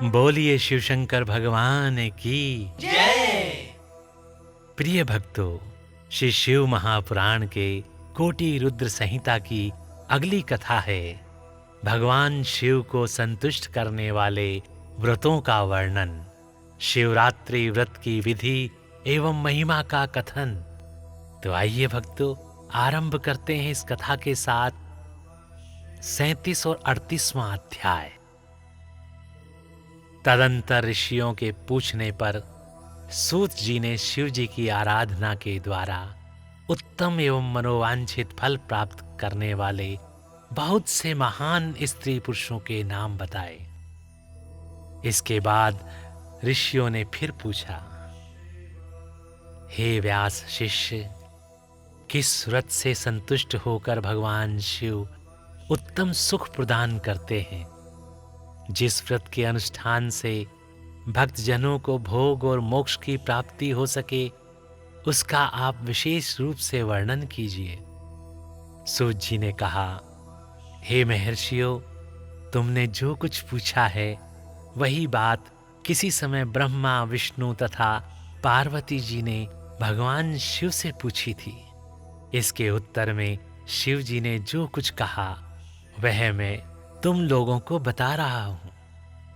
बोलिए शिव शंकर भगवान की जय। प्रिय भक्तों, श्री शिव महापुराण के कोटि रुद्र संहिता की अगली कथा है भगवान शिव को संतुष्ट करने वाले व्रतों का वर्णन, शिवरात्रि व्रत की विधि एवं महिमा का कथन। तो आइए भक्तों, आरंभ करते हैं इस कथा के साथ 37 और 38वां अध्याय। तदंतर ऋषियों के पूछने पर सूत जी ने शिव जी की आराधना के द्वारा उत्तम एवं मनोवांछित फल प्राप्त करने वाले बहुत से महान स्त्री पुरुषों के नाम बताए। इसके बाद ऋषियों ने फिर पूछा, हे व्यास शिष्य, किस व्रत से संतुष्ट होकर भगवान शिव उत्तम सुख प्रदान करते हैं? जिस व्रत के अनुष्ठान से भक्तजनों को भोग और मोक्ष की प्राप्ति हो सके, उसका आप विशेष रूप से वर्णन कीजिए। सूत जी ने कहा, हे महर्षियों, तुमने जो कुछ पूछा है वही बात किसी समय ब्रह्मा, विष्णु तथा पार्वती जी ने भगवान शिव से पूछी थी। इसके उत्तर में शिव जी ने जो कुछ कहा वह मैं तुम लोगों को बता रहा हूं।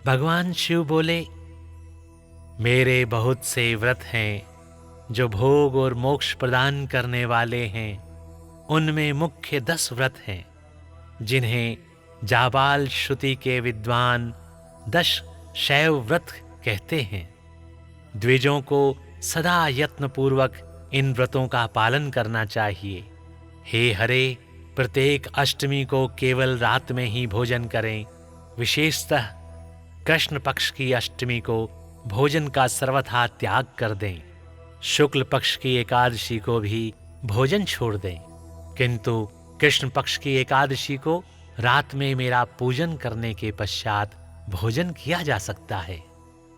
भगवान शिव बोले, मेरे बहुत से व्रत हैं जो भोग और मोक्ष प्रदान करने वाले हैं। उनमें मुख्य 10 व्रत हैं जिन्हें जाबाल श्रुति के विद्वान 10 शैव व्रत कहते हैं। द्विजों को सदा यत्न पूर्वक इन व्रतों का पालन करना चाहिए। हे हरे, प्रत्येक अष्टमी को केवल रात में ही भोजन करें। विशेषतः कृष्ण पक्ष की अष्टमी को भोजन का सर्वथा त्याग कर दें। शुक्ल पक्ष की एकादशी को भी भोजन छोड़ दें, किंतु कृष्ण पक्ष की एकादशी को रात में मेरा पूजन करने के पश्चात भोजन किया जा सकता है।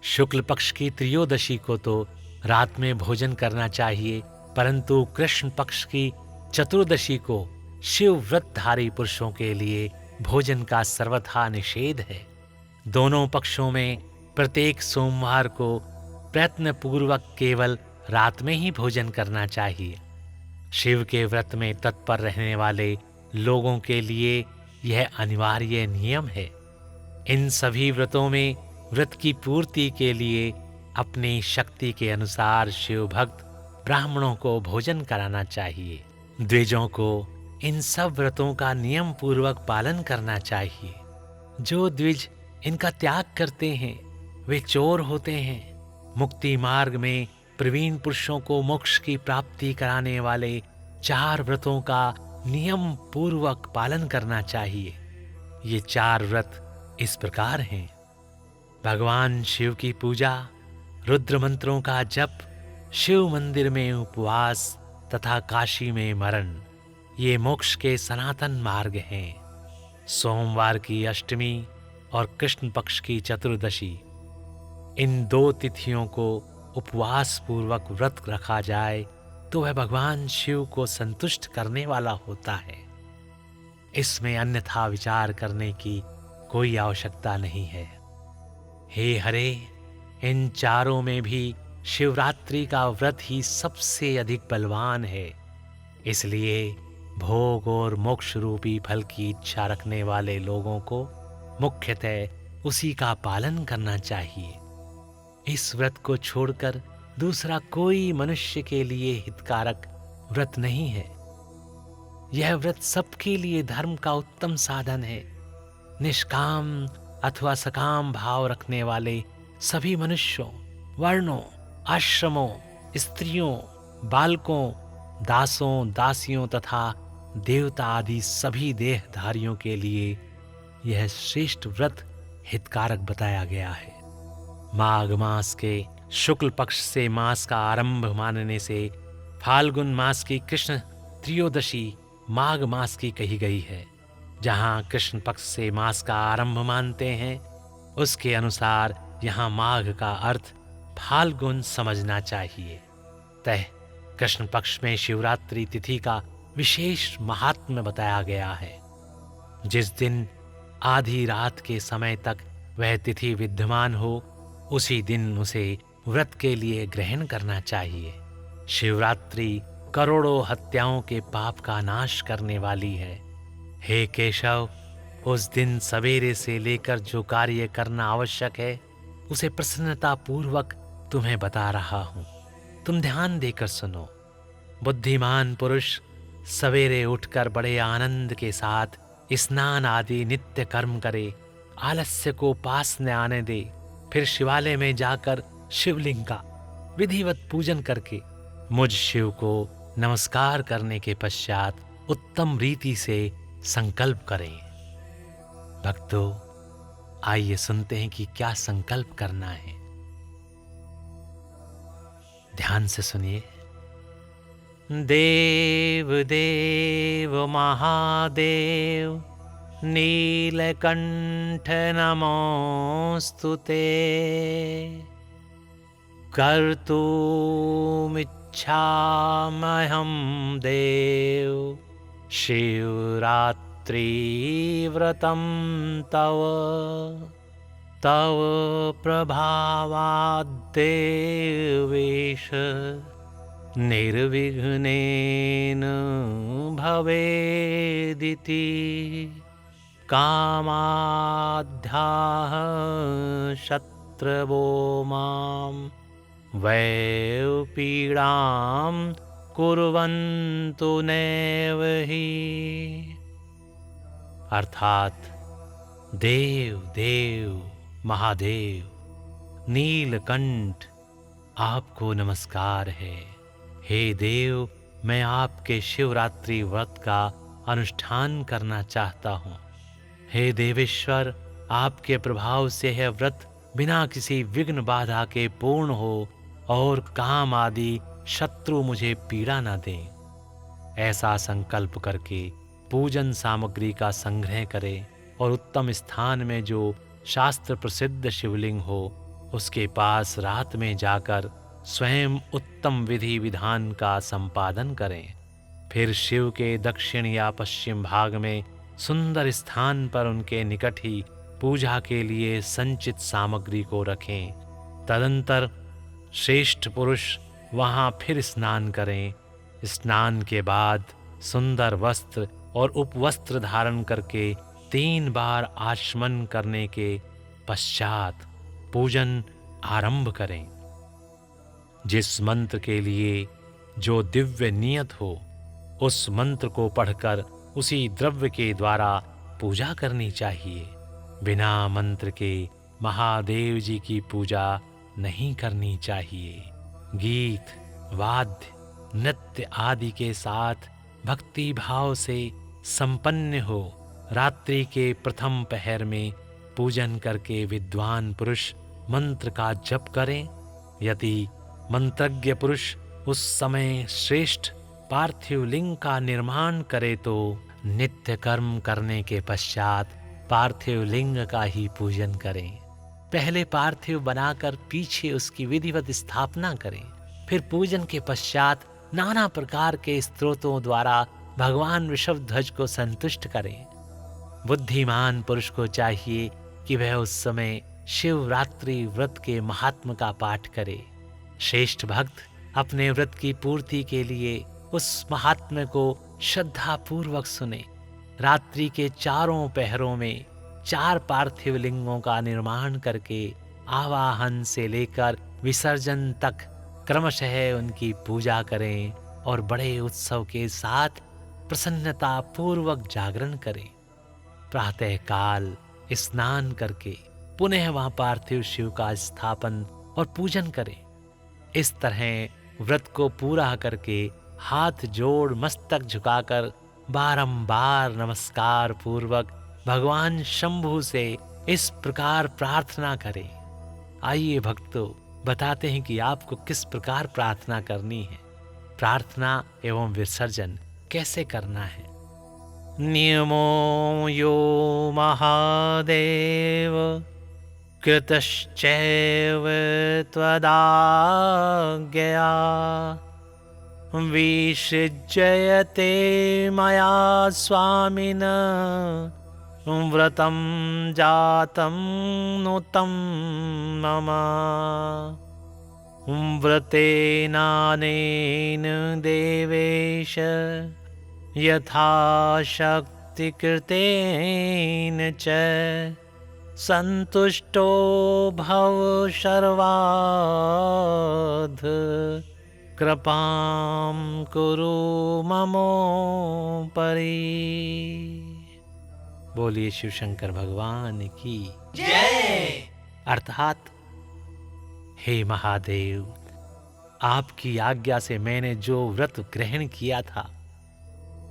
शुक्ल पक्ष की त्रयोदशी को तो रात में भोजन करना चाहिए, परंतु कृष्ण पक्ष की चतुर्दशी को शिव व्रतधारी पुरुषों के लिए भोजन का सर्वथा निषेध है। दोनों पक्षों में प्रत्येक सोमवार को प्रयत्न पूर्वक केवल रात में ही भोजन करना चाहिए। शिव के व्रत में तत्पर रहने वाले लोगों के लिए यह अनिवार्य नियम है। इन सभी व्रतों में व्रत की पूर्ति के लिए अपनी शक्ति के अनुसार शिव भक्त ब्राह्मणों को भोजन कराना चाहिए। द्विजों को इन सब व्रतों का नियम पूर्वक पालन करना चाहिए। जो द्विज इनका त्याग करते हैं वे चोर होते हैं। मुक्ति मार्ग में प्रवीण पुरुषों को मोक्ष की प्राप्ति कराने वाले 4 व्रतों का नियम पूर्वक पालन करना चाहिए। ये 4 व्रत इस प्रकार हैं: भगवान शिव की पूजा, रुद्र मंत्रों का जप, शिव मंदिर में उपवास तथा काशी में मरण, ये मोक्ष के सनातन मार्ग हैं। सोमवार की अष्टमी और कृष्ण पक्ष की चतुर्दशी, इन 2 तिथियों को उपवास पूर्वक व्रत रखा जाए तो वह भगवान शिव को संतुष्ट करने वाला होता है। इसमें अन्यथा विचार करने की कोई आवश्यकता नहीं है। हे हरे, इन 4 में भी शिवरात्रि का व्रत ही सबसे अधिक बलवान है। इसलिए भोग और मोक्ष रूपी फल की इच्छा रखने वाले लोगों को मुख्यतः उसी का पालन करना चाहिए। इस व्रत को छोड़कर दूसरा कोई मनुष्य के लिए हितकारक व्रत नहीं है। यह व्रत सबके लिए धर्म का उत्तम साधन है। निष्काम अथवा सकाम भाव रखने वाले सभी मनुष्यों, वर्णों, आश्रमों, स्त्रियों, बालकों, दासों, दासियों तथा देवता आदि सभी देहधारियों के लिए यह श्रेष्ठ व्रत हितकारक बताया गया है। माघ मास के शुक्ल पक्ष से मास का आरंभ मानने से फाल्गुन मास की कृष्ण त्रयोदशी माघ मास की कही गई है। जहाँ कृष्ण पक्ष से मास का आरंभ मानते हैं, उसके अनुसार यहाँ माघ का अर्थ फाल्गुन समझना चाहिए। तय कृष्ण पक्ष में शिवरात्रि तिथि का विशेष महात्म्य बताया गया है। जिस दिन आधी रात के समय तक वह तिथि विद्यमान हो उसी दिन उसे व्रत के लिए ग्रहण करना चाहिए। शिवरात्रि करोड़ों हत्याओं के पाप का नाश करने वाली है। हे केशव, उस दिन सवेरे से लेकर जो कार्य करना आवश्यक है उसे प्रसन्नता पूर्वक तुम्हें बता रहा हूं। तुम ध्यान देकर सुनो। बुद्धिमान पुरुष सवेरे उठकर बड़े आनंद के साथ स्नान आदि नित्य कर्म करे, आलस्य को पास न आने दे, फिर शिवालय में जाकर शिवलिंग का विधिवत पूजन करके मुझ शिव को नमस्कार करने के पश्चात उत्तम रीति से संकल्प करें। भक्तों, आइए सुनते हैं कि क्या संकल्प करना है। ध्यान से सुनिए। देव देव महादेव नीलकंठ नमोस्तुते। कर्तुमिच्छाम्यहं देव शिवरात्रिव्रतं तव। तव प्रभावाद्देवेश निर्विघ्नेन भवेदिति। कामाद्याः शत्रवो मां वैपीडां कुर्वन्तु नैव हि। अर्थात देव देव महादेव नीलकंठ, आपको नमस्कार है। हे देव, मैं आपके शिवरात्रि व्रत का अनुष्ठान करना चाहता हूँ। हे देवेश्वर, आपके प्रभाव से यह व्रत बिना किसी विघ्न बाधा के पूर्ण हो और काम आदि शत्रु मुझे पीड़ा न दें। ऐसा संकल्प करके पूजन सामग्री का संग्रह करें और उत्तम स्थान में जो शास्त्र प्रसिद्ध शिवलिंग हो उसके पास रात में जाकर स्वयं उत्तम विधि विधान का संपादन करें। फिर शिव के दक्षिण या पश्चिम भाग में सुंदर स्थान पर उनके निकट ही पूजा के लिए संचित सामग्री को रखें। तदंतर श्रेष्ठ पुरुष वहां फिर स्नान करें। स्नान के बाद सुंदर वस्त्र और उपवस्त्र धारण करके 3 बार आचमन करने के पश्चात पूजन आरंभ करें। जिस मंत्र के लिए जो दिव्य नियत हो उस मंत्र को पढ़कर उसी द्रव्य के द्वारा पूजा करनी चाहिए। बिना मंत्र के महादेव जी की पूजा नहीं करनी चाहिए। गीत, वाद्य, नृत्य आदि के साथ भक्ति भाव से संपन्न हो रात्रि के प्रथम पहर में पूजन करके विद्वान पुरुष मंत्र का जप करें। यदि मंत्रज्ञ पुरुष उस समय श्रेष्ठ पार्थिव लिंग का निर्माण करे तो नित्य कर्म करने के पश्चात पार्थिव लिंग का ही पूजन करें। पहले पार्थिव बनाकर पीछे उसकी विधिवत स्थापना करें। फिर पूजन के पश्चात नाना प्रकार के स्तोत्रों द्वारा भगवान वृषभध्वज को संतुष्ट करें। बुद्धिमान पुरुष को चाहिए कि वह उस समय शिवरात्रि व्रत के महात्म का पाठ करे। श्रेष्ठ भक्त अपने व्रत की पूर्ति के लिए उस महात्म्य को श्रद्धा पूर्वक सुने। रात्रि के चारों पहरों में 4 पार्थिव लिंगों का निर्माण करके आवाहन से लेकर विसर्जन तक क्रमशः उनकी पूजा करें और बड़े उत्सव के साथ प्रसन्नता पूर्वक जागरण करें। प्रातः काल स्नान करके पुनः वहां पार्थिव शिव का स्थापन और पूजन करें। इस तरह व्रत को पूरा करके हाथ जोड़ मस्तक झुकाकर बारंबार नमस्कार पूर्वक भगवान शंभु से इस प्रकार प्रार्थना करें। आइए भक्तों, बताते हैं कि आपको किस प्रकार प्रार्थना करनी है। प्रार्थना एवं विसर्जन कैसे करना है। नियमो यो महादेव कृतश्चैव त्वदाज्ञया विसृज्यते मया स्वामिन व्रतं जातं नूतं मम व्रतेनानेन देवेश यथाशक्तिकृतेन च संतुष्टो भव सर्वाध कृपां कुरु ममोपरि। बोलिए शिव शंकर भगवान की जय। अर्थात, हे महादेव, आपकी आज्ञा से मैंने जो व्रत ग्रहण किया था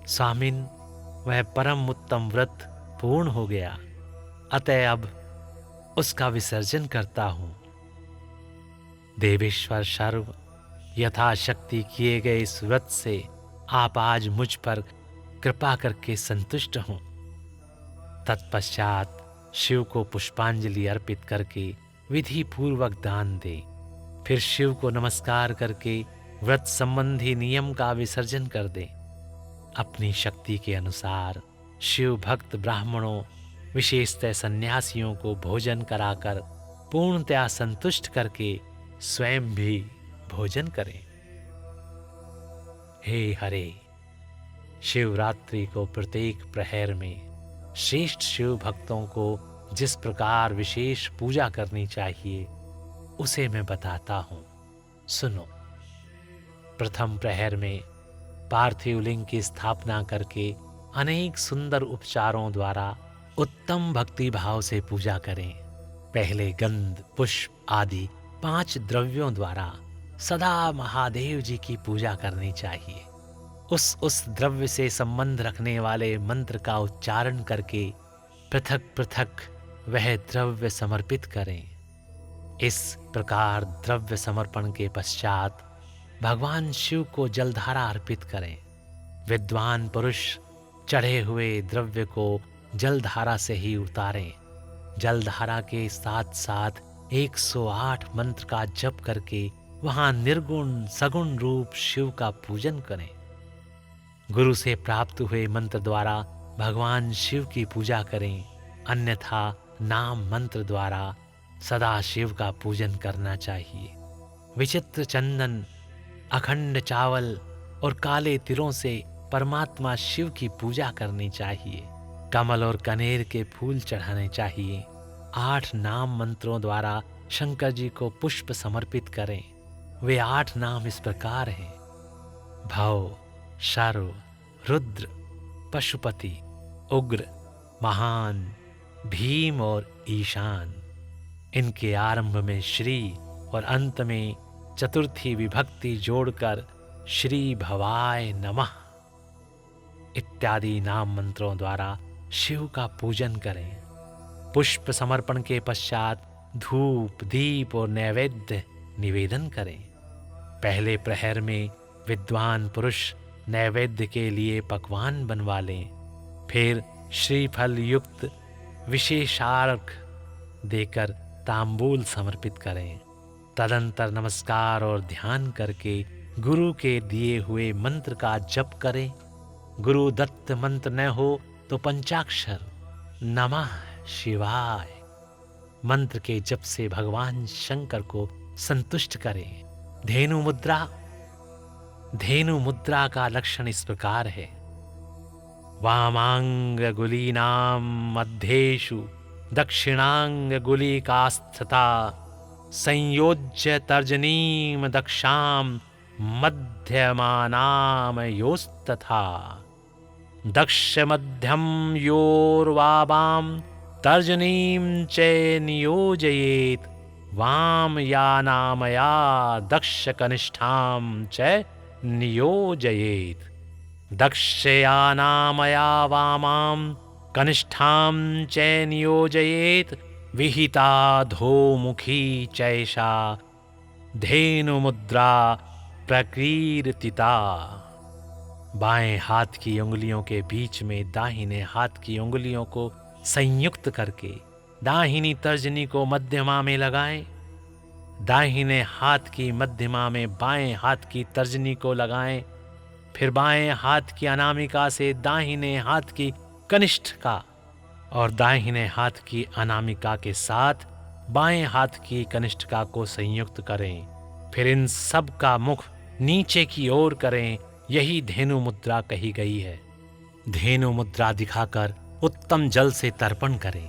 स्वामिन, वह परम उत्तम व्रत पूर्ण हो गया। अतः अब उसका विसर्जन करता हूं। देवेश्वर सर्व यथाशक्ति किए गए इस व्रत से आप आज मुझ पर कृपा करके संतुष्ट हों। तत्पश्चात शिव को पुष्पांजलि अर्पित करके विधि पूर्वक दान दे। फिर शिव को नमस्कार करके व्रत संबंधी नियम का विसर्जन कर दे। अपनी शक्ति के अनुसार शिव भक्त ब्राह्मणों, विशेषतः सन्यासियों को भोजन कराकर पूर्णतया संतुष्ट करके स्वयं भी भोजन करें। हे हरे, शिवरात्रि को प्रत्येक प्रहर में श्रेष्ठ शिव भक्तों को जिस प्रकार विशेष पूजा करनी चाहिए उसे मैं बताता हूं, सुनो। प्रथम प्रहर में पार्थिव लिंग की स्थापना करके अनेक सुंदर उपचारों द्वारा उत्तम भक्ति भाव से पूजा करें। पहले गंध, पुष्प आदि 5 द्रव्यों द्वारा सदा महादेव जी की पूजा करनी चाहिए। उस द्रव्य से संबंध रखने वाले मंत्र का उच्चारण करके पृथक पृथक वह द्रव्य समर्पित करें। इस प्रकार द्रव्य समर्पण के पश्चात भगवान शिव को जलधारा अर्पित करें। विद्वान पुरुष चढ़े हुए द्रव्य को जलधारा से ही उतारें। जलधारा के साथ साथ 108 मंत्र का जप करके वहां निर्गुण सगुण रूप शिव का पूजन करें। गुरु से प्राप्त हुए मंत्र द्वारा भगवान शिव की पूजा करें, अन्यथा नाम मंत्र द्वारा सदा शिव का पूजन करना चाहिए। विचित्र चंदन, अखंड चावल और काले तिरों से परमात्मा शिव की पूजा करनी चाहिए। कमल और कनेर के फूल चढ़ाने चाहिए। 8 नाम मंत्रों द्वारा शंकर जी को पुष्प समर्पित करें। वे 8 नाम इस प्रकार हैं: भव, शर्व, रुद्र, पशुपति, उग्र, महान, भीम और ईशान। इनके आरंभ में श्री और अंत में चतुर्थी विभक्ति जोड़कर श्री भवाय नमः इत्यादि नाम मंत्रों द्वारा शिव का पूजन करें। पुष्प समर्पण के पश्चात धूप, दीप और नैवेद्य निवेदन करें। पहले प्रहर में विद्वान पुरुष नैवेद्य के लिए पकवान बनवा लें। फिर श्रीफल युक्त विशेषार्घ देकर तांबूल समर्पित करें। तदंतर नमस्कार और ध्यान करके गुरु के दिए हुए मंत्र का जप करें। गुरु दत्त मंत्र न हो तो पंचाक्षर नमः शिवाय मंत्र के जप से भगवान शंकर को संतुष्ट करें। धेनु मुद्रा का लक्षण इस प्रकार है: वामांगुलीनां मध्येषु दक्षिणांगुलिकास्थिता संयोज्य तर्जनीं दक्षां मध्यमानामयोस्तथा। दक्ष मध्यम योर्वामां तर्जनीं च नियोजयेत्। वाम यानामया दक्ष कनिष्ठां च नियोजयेत्। दक्षयानामया वामां कनिष्ठां च नियोजयेत्। विहिता धोमुखी चैषा धेनुमुद्रा प्रकीर्तिता। बाएं हाथ की उंगलियों के बीच में दाहिने हाथ की उंगलियों को संयुक्त करके दाहिनी तर्जनी को मध्यमा में लगाएं। दाहिने हाथ की मध्यमा में बाएं हाथ की तर्जनी को लगाएं। फिर बाएं हाथ की अनामिका से दाहिने हाथ की कनिष्ठ का और दाहिने हाथ की अनामिका के साथ बाएं हाथ की कनिष्ठिका को संयुक्त करें। फिर इन सब का मुख नीचे की ओर करें। यही धेनु मुद्रा कही गई है। धेनु मुद्रा दिखाकर उत्तम जल से तर्पण करें।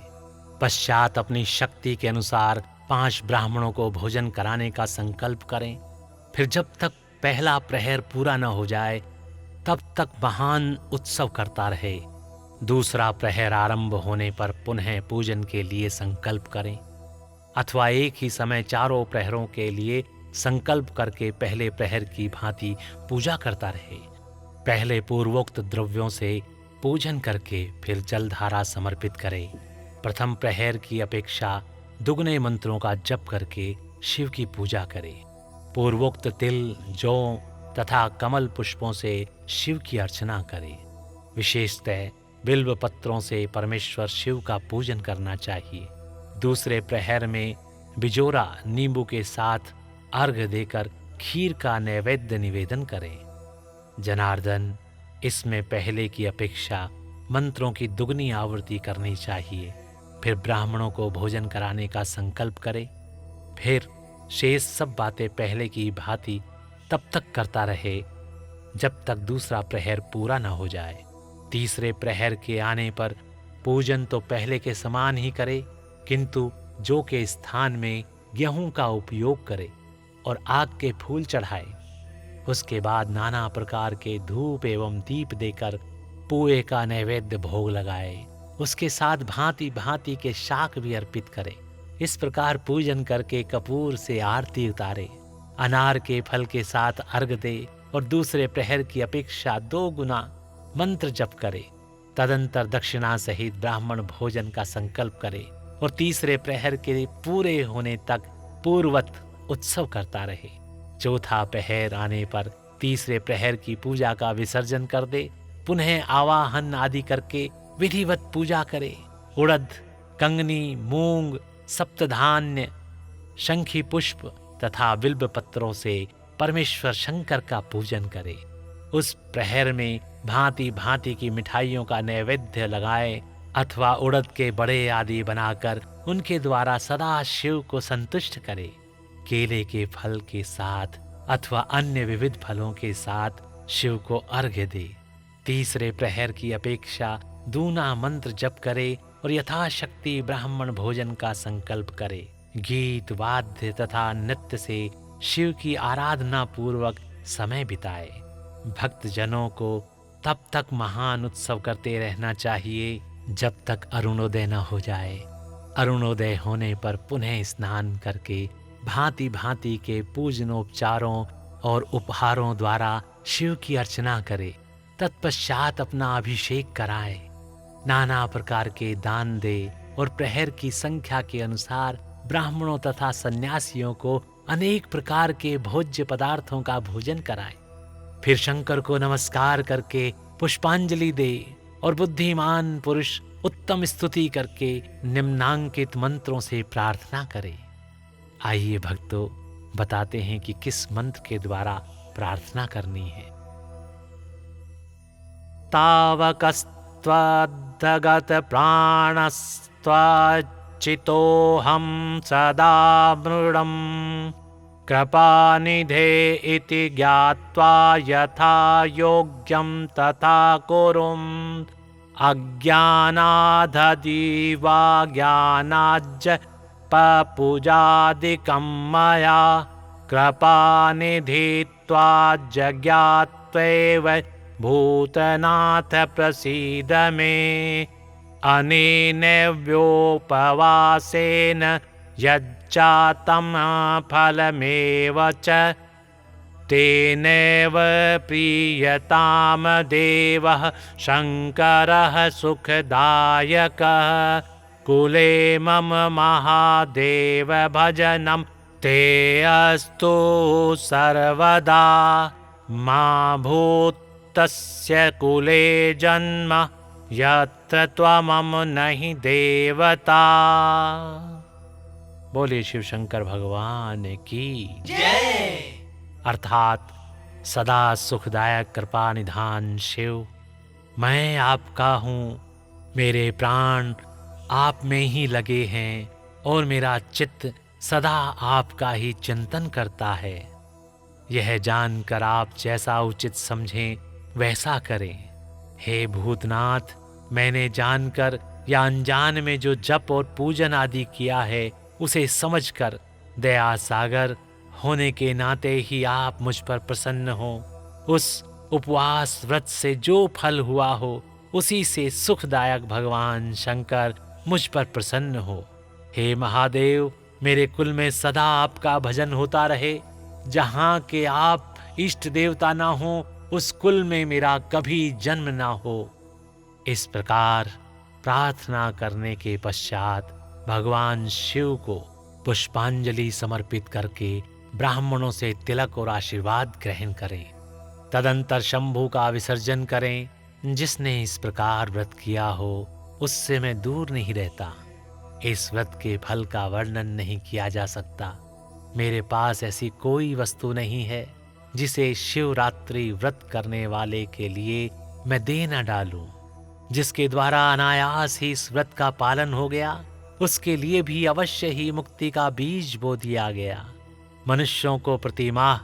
पश्चात अपनी शक्ति के अनुसार 5 ब्राह्मणों को भोजन कराने का संकल्प करें। फिर जब तक पहला प्रहर पूरा न हो जाए तब तक महान उत्सव करता रहे। दूसरा प्रहर आरंभ होने पर पुनः पूजन के लिए संकल्प करें, अथवा एक ही समय चारों प्रहरों के लिए संकल्प करके पहले प्रहर की भांति पूजा करता रहे। पहले पूर्वोक्त द्रव्यों से पूजन करके फिर जलधारा समर्पित करे। प्रथम प्रहर की अपेक्षा दुगने मंत्रों का जप करके शिव की पूजा करे। पूर्वोक्त तिल, जौ तथा कमल पुष्पों से शिव की अर्चना करे। विशेषतः बिल्व पत्रों से परमेश्वर शिव का पूजन करना चाहिए। दूसरे प्रहर में बिजोरा नींबू के साथ अर्घ्य देकर खीर का नैवेद्य निवेदन करें। जनार्दन, इसमें पहले की अपेक्षा मंत्रों की दुगनी आवृत्ति करनी चाहिए। फिर ब्राह्मणों को भोजन कराने का संकल्प करें। फिर शेष सब बातें पहले की भांति तब तक करता रहे जब तक दूसरा प्रहर पूरा न हो जाए। तीसरे प्रहर के आने पर पूजन तो पहले के समान ही करे, किंतु जौ के स्थान में गेहूं का उपयोग करे और आग के फूल चढ़ाए। उसके बाद नाना प्रकार के धूप एवं दीप देकर पुए का नैवेद्य भोग लगाए। उसके साथ भांति भांति के शाक भी अर्पित करे। इस प्रकार पूजन करके कपूर से आरती उतारे। अनार के फल के साथ अर्घ दे और दूसरे प्रहर की अपेक्षा 2 गुना मंत्र जप करे। तदंतर दक्षिणा सहित ब्राह्मण भोजन का संकल्प करे और तीसरे प्रहर के पूरे होने तक पूर्वत उत्सव करता रहे। चौथा प्रहर आने पर तीसरे प्रहर की पूजा का विसर्जन कर दे। पुनः आवाहन आदि करके विधिवत पूजा करे। उड़द, कंगनी, मूंग, सप्तधान्य, शंखी पुष्प तथा बिल्व पत्रों से परमेश्वर शंकर का पूजन करे। उस प्रहर में भांति भांति की मिठाइयों का नैवेद्य लगाए अथवा उड़द के बड़े आदि बनाकर उनके द्वारा सदा शिव को संतुष्ट करे। केले के फल के साथ अथवा अन्य विविध फलों के साथ शिव को अर्घ्य दे। तीसरे प्रहर की अपेक्षा दूना मंत्र जप करे और यथाशक्ति ब्राह्मण भोजन का संकल्प करे। गीत, वाद्य तथा नृत्य से शिव की आराधना पूर्वक समय बिताए। भक्त जनों को तब तक महान उत्सव करते रहना चाहिए जब तक अरुणोदय न हो जाए। अरुणोदय होने पर पुनः स्नान करके भांति भांति के पूजनोपचारों और उपहारों द्वारा शिव की अर्चना करे। तत्पश्चात अपना अभिषेक कराए। नाना प्रकार के दान दे और प्रहर की संख्या के अनुसार ब्राह्मणों तथा सन्यासियों को अनेक प्रकार के भोज्य पदार्थों का भोजन कराए। फिर शंकर को नमस्कार करके पुष्पांजलि दे और बुद्धिमान पुरुष उत्तम स्तुति करके निम्नांकित मंत्रों से प्रार्थना करे। आइए भक्तों, बताते हैं कि किस मंत्र के द्वारा प्रार्थना करनी है। तावकस्त्वद्गत प्राणस्त्वच्चितोऽहं सदा मृडम् कृपानिधे इति ज्ञात्वा यथा योग्यं तथा कुरुम् अज्ञानादधीवा ज्ञानाज्ज पपूजादिकं मया कृपानिधि त्वाज्ज्ञात्वैव भूतनाथ प्रसीद मे अनेन व्योपवासेन यज्जातं फलमेव च तेनैव प्रीयताम देवः शङ्करः सुखदायकः कुले मम महादेव भजनं ते अस्तु सर्वदा मा भूतस्य कुले जन्म यत्र त्वमम नहि देवता। बोले शिव शंकर भगवान की जय। अर्थात सदा सुखदायक कृपा निधान शिव, मैं आपका हूँ। मेरे प्राण आप में ही लगे हैं और मेरा चित्त सदा आपका ही चिंतन करता है। यह जानकर आप जैसा उचित समझें वैसा करें। हे भूतनाथ, मैंने जानकर या अनजान में जो जप और पूजन आदि किया है उसे समझकर दया सागर होने के नाते ही आप मुझ पर प्रसन्न हो। उस उपवास व्रत से जो फल हुआ हो उसी से सुखदायक भगवान शंकर मुझ पर प्रसन्न हो। हे महादेव, मेरे कुल में सदा आपका भजन होता रहे। जहाँ के आप इष्ट देवता ना हो उस कुल में मेरा कभी जन्म ना हो। इस प्रकार प्रार्थना करने के पश्चात भगवान शिव को पुष्पांजलि समर्पित करके ब्राह्मणों से तिलक और आशीर्वाद ग्रहण करें। तदंतर शंभु का विसर्जन करें। जिसने इस प्रकार व्रत किया हो उससे मैं दूर नहीं रहता। इस व्रत के फल का वर्णन नहीं किया जा सकता। मेरे पास ऐसी कोई वस्तु नहीं है जिसे शिवरात्रि व्रत करने वाले के लिए मैं दे न डालूं। जिसके द्वारा अनायास ही इस व्रत का पालन हो गया उसके लिए भी अवश्य ही मुक्ति का बीज बो दिया गया। मनुष्यों को प्रतिमाह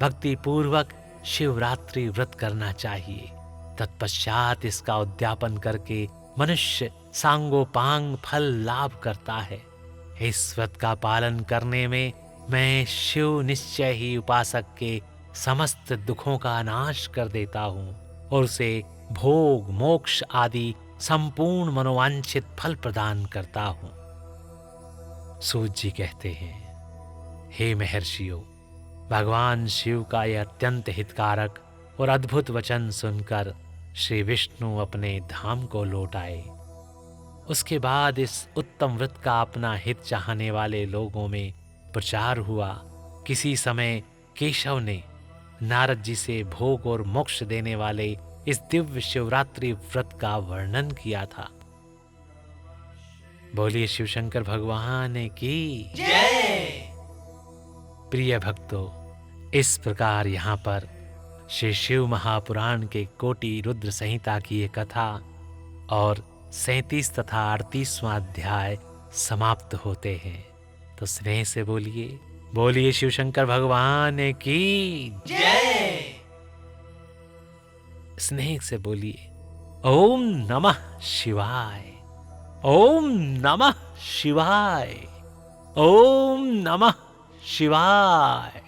भक्ति पूर्वक शिवरात्रि व्रत करना चाहिए। तत्पश्चात इसका उद्यापन करके मनुष्य सांगोपांग फल लाभ करता है। इस व्रत का पालन करने में मैं शिव निश्चय ही उपासक के समस्त दुखों का नाश कर देता हूँ और उसे भोग मोक्ष आदि संपूर्ण मनोवांछित फल प्रदान करता हूँ। सूत जी कहते हैं, हे महर्षियों, भगवान शिव का यह अत्यंत हितकारक और अद्भुत वचन सुनकर श्री विष्णु अपने धाम को लौट आए। उसके बाद इस उत्तम व्रत का अपना हित चाहने वाले लोगों में प्रचार हुआ। किसी समय केशव ने नारद जी से भोग और मोक्ष देने वाले इस दिव्य शिवरात्रि व्रत का वर्णन किया था। बोलिए शिवशंकर भगवान की जय। प्रिय भक्तों, इस प्रकार यहाँ पर श्री शिव महापुराण के कोटि रुद्र संहिता की ये कथा और 37 तथा 38वां अध्याय समाप्त होते हैं। तो स्नेह से बोलिए, बोलिए शिवशंकर भगवान की जय। स्नेह से बोलिए, ओम नमः शिवाय, ओम नमः शिवाय, ओम नमः शिवाय।